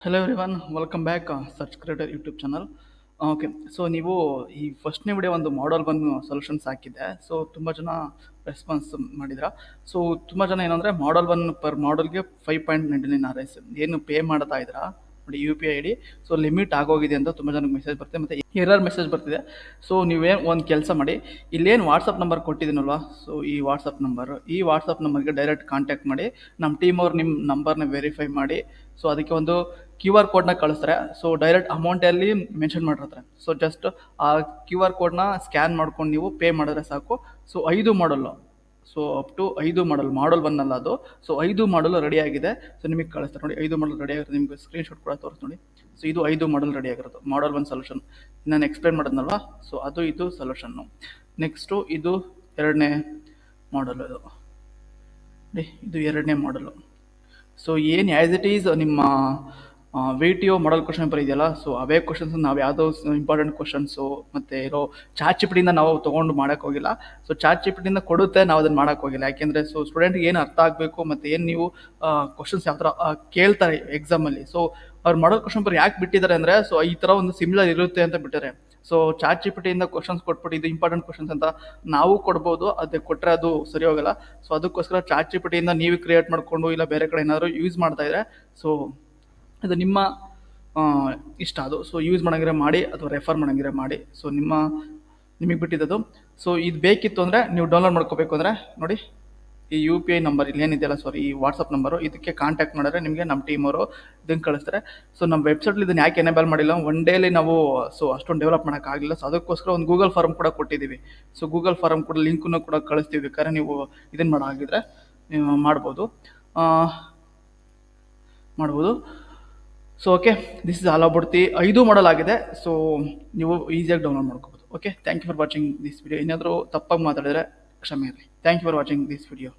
Hello everyone, welcome back search creator YouTube channel. Okay, so ನೀವು ಈ ಫಸ್ಟ್ನೇ video ಒಂದು ಮಾಡಲ್ ಬಂದು ಸೊಲ್ಯೂಷನ್ಸ್ ಹಾಕಿದ್ದೆ. ಸೊ ತುಂಬ ಜನ ರೆಸ್ಪಾನ್ಸ್ ಮಾಡಿದ್ರ. ಸೊ ತುಂಬ ಜನ ಏನಂದರೆ ಮಾಡಲ್ ಒನ್ ಪರ್ ಮಾಡಲ್ಗೆ 5.99 RS ಏನು ಪೇ ಮಾಡ್ತಾ ಇದ್ರಾ ನೋಡಿ, U P I I D. So limit ಆಗೋಗಿದೆ ಅಂತ ತುಂಬ ಜನಕ್ಕೆ ಮೆಸೇಜ್ ಬರ್ತಿದೆ, ಮತ್ತು ಎರರ್ ಮೆಸೇಜ್ ಬರ್ತಿದೆ. ಸೊ ನೀವೇನು ಒಂದು ಕೆಲಸ ಮಾಡಿ, ಇಲ್ಲೇನು ವಾಟ್ಸಪ್ ನಂಬರ್ ಕೊಟ್ಟಿದ್ದೀನಲ್ವಾ, ಸೊ ಈ ವಾಟ್ಸಪ್ ನಂಬರ್ಗೆ ಡೈರೆಕ್ಟ್ ಕಾಂಟ್ಯಾಕ್ಟ್ ಮಾಡಿ. ನಮ್ಮ ಟೀಮ್ ಅವ್ರು ನಿಮ್ಮ ನಂಬರ್ನ ವೆರಿಫೈ ಮಾಡಿ, ಸೊ ಅದಕ್ಕೆ ಒಂದು QR ಕೋಡ್ನ ಕಳಿಸ್ತಾರೆ. ಸೊ ಡೈರೆಕ್ಟ್ ಅಮೌಂಟಲ್ಲಿ ಮೆನ್ಷನ್ ಮಾಡಿರ್ತಾರೆ. ಸೊ ಜಸ್ಟ್ ಆ QR ಕೋಡ್ನ ಸ್ಕ್ಯಾನ್ ಮಾಡ್ಕೊಂಡು ನೀವು ಪೇ ಮಾಡಿದ್ರೆ ಸಾಕು. ಸೊ 5 ಮಾಡಲ್ಲು, ಸೊ ಅಪ್ ಟು 5 ಮಾಡಲ್ ಬಂದಲ್ಲ ಅದು. ಸೊ 5 ಮಾಡಲ್ ರೆಡಿ ಆಗಿದೆ. ಸೊ ನಿಮಗೆ ಕಳಿಸ್ತಾರೆ ನೋಡಿ, 5 ಮಾಡಲ್ ರೆಡಿ ಆಗಿರೋದು. ನಿಮಗೆ ಸ್ಕ್ರೀನ್ಶಾಟ್ ಕೂಡ ತೋರಿಸ್ ನೋಡಿ. ಸೊ ಇದು 5 ಮಾಡಲ್ ರೆಡಿ ಆಗಿರೋದು, ಮಾಡಲ್ ಒನ್ ಸೊಲ್ಯೂಷನ್. ನಾನು ಎಕ್ಸ್ಪ್ಲೈನ್ ಮಾಡಿದ್ನಲ್ವಾ, ಸೊ ಇದು ಸೊಲ್ಯೂಷನ್ನು. ನೆಕ್ಸ್ಟು ಇದು ಎರಡನೇ ಮಾಡಲ್. ಇದು ಎರಡನೇ ಮಾಡಲು. ಸೊ ಏನು ಆ್ಯಸ್ ಇಟ್ ಈಸ್ ನಿಮ್ಮ VTO ಮಾಡಲ್ ಕ್ವಶನ್ ಪೇಪರ್ ಇದೆಯಲ್ಲ, ಸೊ ಅವೇ ಕ್ವಶನ್ಸ್ ನಾವು ಯಾವುದೋ ಇಂಪಾರ್ಟೆಂಟ್ ಕ್ವಶನ್ಸು ಮತ್ತು ಇರೋ ಚಾಟ್ ನಾವು ತೊಗೊಂಡು ಮಾಡೋಕ್ಕೆ ಹೋಗಿಲ್ಲ. ಸೊ ಚಾಟ್ ಕೊಡುತ್ತೆ, ನಾವು ಅದನ್ನು ಮಾಡೋಕ್ಕೆ ಹೋಗಿಲ್ಲ. ಯಾಕೆಂದರೆ ಸೊ ಸ್ಟೂಡೆಂಟ್ಗೆ ಏನು ಅರ್ಥ ಆಗಬೇಕು ಮತ್ತು ಏನು ನೀವು ಕ್ವಶನ್ಸ್ ಯಾವ ಥರ ಕೇಳ್ತಾರೆ ಎಕ್ಸಾಮಲ್ಲಿ. ಸೊ ಅವ್ರು ಮಾಡಲ್ ಕ್ವಶನ್ ಪೇಪರ್ ಯಾಕೆ ಬಿಟ್ಟಿದ್ದಾರೆ ಅಂದರೆ, ಸೊ ಈ ಥರ ಒಂದು ಸಿಮಿಲರ್ ಇರುತ್ತೆ ಅಂತ ಬಿಟ್ಟಿದ್ದಾರೆ. ಸೊ ಚಾಟ್ ಕ್ವಶನ್ಸ್ ಕೊಟ್ಬಿಟ್ಟು ಇದು ಇಂಪಾರ್ಟೆಂಟ್ ಕ್ವಶನ್ಸ್ ಅಂತ ನಾವು ಕೊಡ್ಬೋದು, ಅದು ಕೊಟ್ಟರೆ ಅದು ಸರಿ ಹೋಗಲ್ಲ. ಸೊ ಅದಕ್ಕೋಸ್ಕರ ಚಾಟ್ ನೀವು ಕ್ರಿಯೇಟ್ ಮಾಡಿಕೊಂಡು ಇಲ್ಲ ಬೇರೆ ಕಡೆ ಏನಾದರೂ ಯೂಸ್ ಮಾಡ್ತಾ ಇದ್ರೆ, ಸೊ ಅದು ನಿಮ್ಮ ಇಷ್ಟ. ಅದು ಸೊ ಯೂಸ್ ಮಾಡೋಂಗಿದ್ರೆ ಮಾಡಿ ಅಥವಾ ರೆಫರ್ ಮಾಡೋಂಗಿದ್ರೆ ಮಾಡಿ. ಸೊ ನಿಮಗೆ ಬಿಟ್ಟಿದ್ದದು. ಸೊ ಇದು ಬೇಕಿತ್ತು ಅಂದರೆ ನೀವು ಡೌನ್ಲೋಡ್ ಮಾಡ್ಕೋಬೇಕು ಅಂದರೆ ನೋಡಿ, ಈ UPI ನಂಬರ್ ಇಲ್ಲಿ ಏನಿದೆಯಲ್ಲ, ಈ ವಾಟ್ಸಪ್ ನಂಬರು, ಇದಕ್ಕೆ ಕಾಂಟ್ಯಾಕ್ಟ್ ಮಾಡಿದ್ರೆ ನಿಮಗೆ ನಮ್ಮ ಟೀಮ್ ಅವರು ಇದನ್ನು ಕಳಿಸ್ತಾರೆ. ಸೊ ನಮ್ಮ ವೆಬ್ಸೈಟಲ್ಲಿ ಇದನ್ನು ಯಾಕೆ ಎನೇಬಲ್ ಮಾಡಿಲ್ಲ, ಒನ್ ಡೇಲಿ ನಾವು ಸೊ ಅಷ್ಟೊಂದು ಡೆವಲಪ್ ಮಾಡೋಕ್ಕಾಗಲಿಲ್ಲ. ಸೊ ಅದಕ್ಕೋಸ್ಕರ ಒಂದು ಗೂಗಲ್ ಫಾರ್ಮ್ ಕೂಡ ಕೊಟ್ಟಿದ್ದೀವಿ. ಸೊ ಗೂಗಲ್ ಫಾರ್ಮ್ ಕೂಡ ಲಿಂಕನ್ನು ಕೂಡ ಕಳಿಸ್ತೀವಿ, ಬೇಕಾದ್ರೆ ನೀವು ಇದನ್ನು ಮಾಡೋಂಗಿದ್ರೆ ನೀವು ಮಾಡ್ಬೋದು. So okay, this is all about the 5 model ಆಗಿದೆ. ಸೊ ನೀವು ಈಸಿಯಾಗಿ ಡೌನ್ಲೋಡ್ ಮಾಡ್ಕೋಬೋದು. Okay, thank you for watching this video. ಏನಾದರೂ ತಪ್ಪಾಗಿ ಮಾತಾಡಿದರೆ ಕ್ಷಮೆ ಇರಲಿ. Thank you for watching this video.